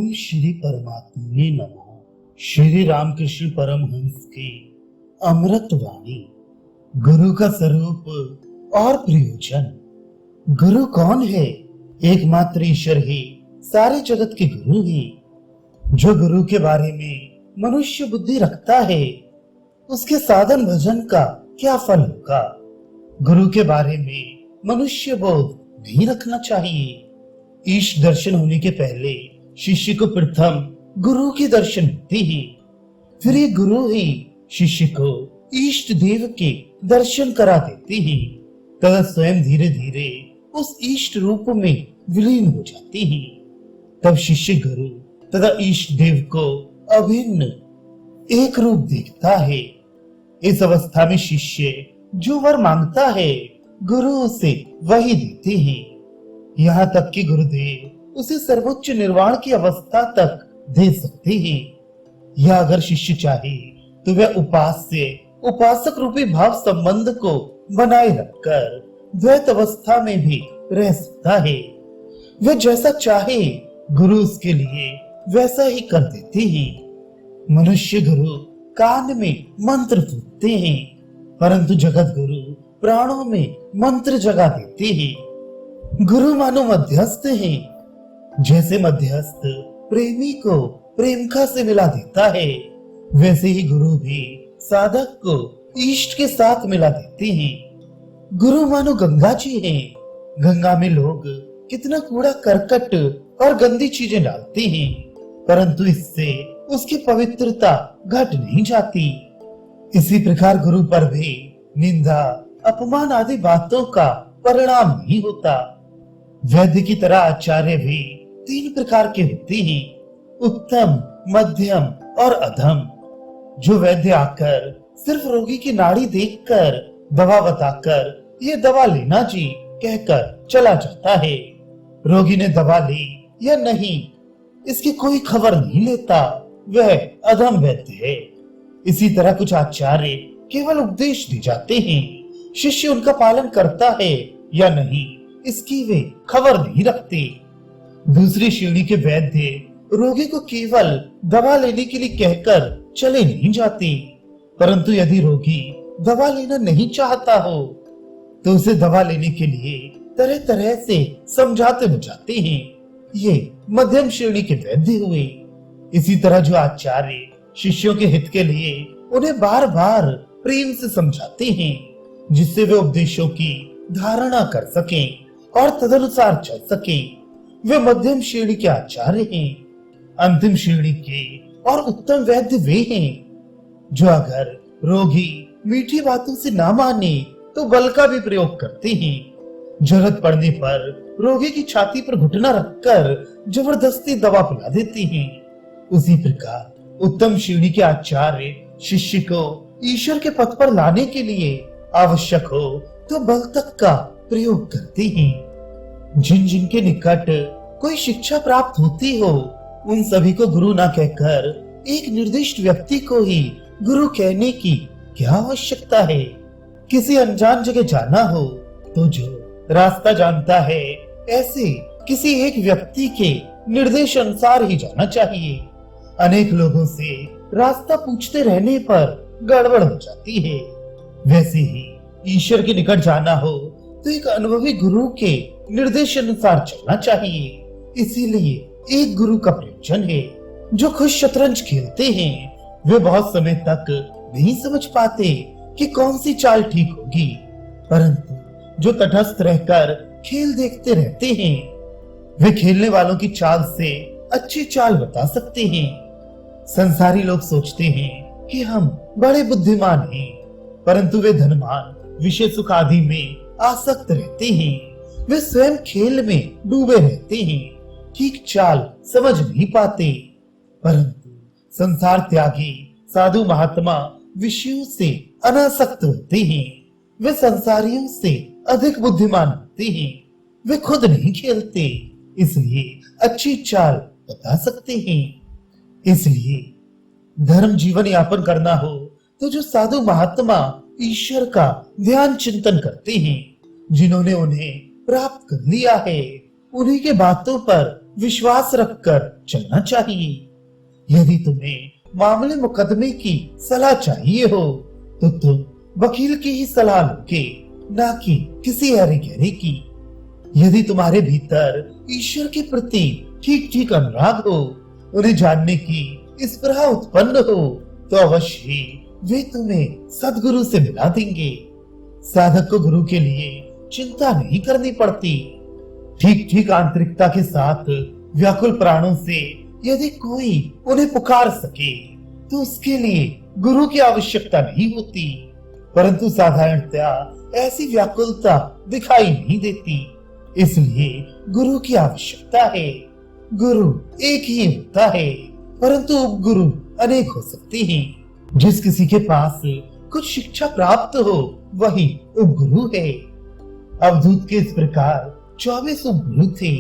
ओम श्री परमात्मे नमः। श्री रामकृष्ण परमहंस की अमृत वाणी। गुरु का स्वरूप और प्रयोजन। गुरु कौन है? एकमात्र ईश्वर ही सारे जगत के गुरु ही। जो गुरु के बारे में मनुष्य बुद्धि रखता है, उसके साधन भजन का क्या फल होगा? गुरु के बारे में मनुष्य बोध नहीं रखना चाहिए। ईश दर्शन होने के पहले शिष्य को प्रथम गुरु के दर्शन होते हैं, फिर ये गुरु ही शिष्य को इष्ट देव के दर्शन करा देते हैं। तथा स्वयं धीरे धीरे उस इष्ट रूप में विलीन हो जाते हैं। तब शिष्य गुरु तथा इष्ट देव को अभिन्न एक रूप देखता है। इस अवस्था में शिष्य जो वर मांगता है, गुरु उसे वही देते हैं। यहाँ तक कि गुरुदेव उसे सर्वोच्च निर्वाण की अवस्था तक दे सकते हैं। या अगर शिष्य चाहे तो वह उपास्य उपासक रूपी भाव संबंध को बनाए रखकर द्वैत अवस्था में भी रह सकता है। वह जैसा चाहे गुरु उसके लिए वैसा ही कर देते हैं। मनुष्य गुरु कान में मंत्र फूकते हैं, परंतु जगत गुरु प्राणों में मंत्र जगा देते हैं। गुरु मानो मध्यस्थ हैं। जैसे मध्यस्थ प्रेमी को प्रेमिका से मिला देता है, वैसे ही गुरु भी साधक को इष्ट के साथ मिला देते हैं। गुरु मानो गंगा जी हैं। गंगा में लोग कितना कूड़ा करकट और गंदी चीजें डालते हैं, परंतु इससे उसकी पवित्रता घट नहीं जाती। इसी प्रकार गुरु पर भी निंदा अपमान आदि बातों का परिणाम नहीं होता। वैद्य की तरह आचार्य भी तीन प्रकार के होते हैं, उत्तम, मध्यम और अधम। जो वैद्य आकर सिर्फ रोगी की नाड़ी देखकर दवा बताकर ये दवा लेना जी कहकर चला जाता है, रोगी ने दवा ली या नहीं इसकी कोई खबर नहीं लेता, वह अधम वैद्य है। इसी तरह कुछ आचार्य केवल उपदेश दे जाते हैं, शिष्य उनका पालन करता है या नहीं इसकी वे खबर नहीं रखते। दूसरी श्रेणी के वैद्य रोगी को केवल दवा लेने के लिए कहकर चले नहीं जाते, परंतु यदि रोगी दवा लेना नहीं चाहता हो तो उसे दवा लेने के लिए तरह तरह से समझाते बुझाते हैं। ये मध्यम श्रेणी के वैद्य हुए। इसी तरह जो आचार्य शिष्यों के हित के लिए उन्हें बार बार प्रेम से समझाते हैं, जिससे वे उपदेशों की धारणा कर सकें और तदनुसार चल सके, वे मध्यम श्रेणी के आचार्य हैं। अंतिम श्रेणी के और उत्तम वैद्य वे हैं जो अगर रोगी मीठी बातों से ना माने तो बल का भी प्रयोग करते हैं। जरूरत पड़ने पर रोगी की छाती पर घुटना रखकर जबरदस्ती दवा पिला देते हैं। उसी प्रकार उत्तम श्रेणी के आचार्य शिष्य को ईश्वर के पथ पर लाने के लिए आवश्यक हो तो बल तक का प्रयोग करते हैं। जिन जिन के निकट कोई शिक्षा प्राप्त होती हो, उन सभी को गुरु ना कहकर एक निर्दिष्ट व्यक्ति को ही गुरु कहने की क्या आवश्यकता है? किसी अनजान जगह जाना हो तो जो रास्ता जानता है, ऐसे किसी एक व्यक्ति के निर्देश अनुसार ही जाना चाहिए। अनेक लोगों से रास्ता पूछते रहने पर गड़बड़ हो जाती है। वैसे ही ईश्वर के निकट जाना हो तो एक अनुभवी गुरु के निर्देश अनुसार चलना चाहिए। इसीलिए एक गुरु का प्रयोजन है। जो खुद शतरंज खेलते हैं, वे बहुत समय तक नहीं समझ पाते कि कौन सी चाल ठीक होगी, परंतु जो तटस्थ रहकर खेल देखते रहते हैं, वे खेलने वालों की चाल से अच्छी चाल बता सकते हैं। संसारी लोग सोचते हैं कि हम बड़े बुद्धिमान हैं, परंतु वे धनवान विषय सुख आदि में आसक्त रहते हैं। वे स्वयं खेल में डूबे रहते हैं, ठीक चाल समझ नहीं पाते। परंतु संसार त्यागी साधु महात्मा विषयों से अनासक्त होते हैं। वे संसारियों से अधिक बुद्धिमान होते हैं। वे खुद नहीं खेलते, इसलिए अच्छी चाल बता सकते हैं। इसलिए धर्म जीवन यापन करना हो तो जो साधु महात्मा ईश्वर का ध्यान चिंतन करते हैं, जिन्होंने उन्हें प्राप्त कर लिया है, उन्हीं के बातों पर विश्वास रखकर चलना चाहिए। यदि तुम्हें मामले मुकदमे की सलाह चाहिए हो तो तुम वकील की ही सलाह लोगे, ना कि किसी अरे गहरे की। यदि तुम्हारे भीतर ईश्वर के प्रति ठीक ठीक अनुराग हो, उन्हें जानने की स्पृहा उत्पन्न हो, तो अवश्य ही वे तुम्हें सद्गुरु से मिला देंगे। साधक को गुरु के लिए चिंता नहीं करनी पड़ती। ठीक ठीक आंतरिकता के साथ व्याकुल प्राणों से यदि कोई उन्हें पुकार सके तो उसके लिए गुरु की आवश्यकता नहीं होती। परंतु साधारणतया ऐसी व्याकुलता दिखाई नहीं देती, इसलिए गुरु की आवश्यकता है। गुरु एक ही होता है, परंतु उपगुरु अनेक हो सकते हैं। जिस किसी के पास कुछ शिक्षा प्राप्त हो वही उपगुरु है। अवधूत के इस प्रकार 24 उपगुरु थे।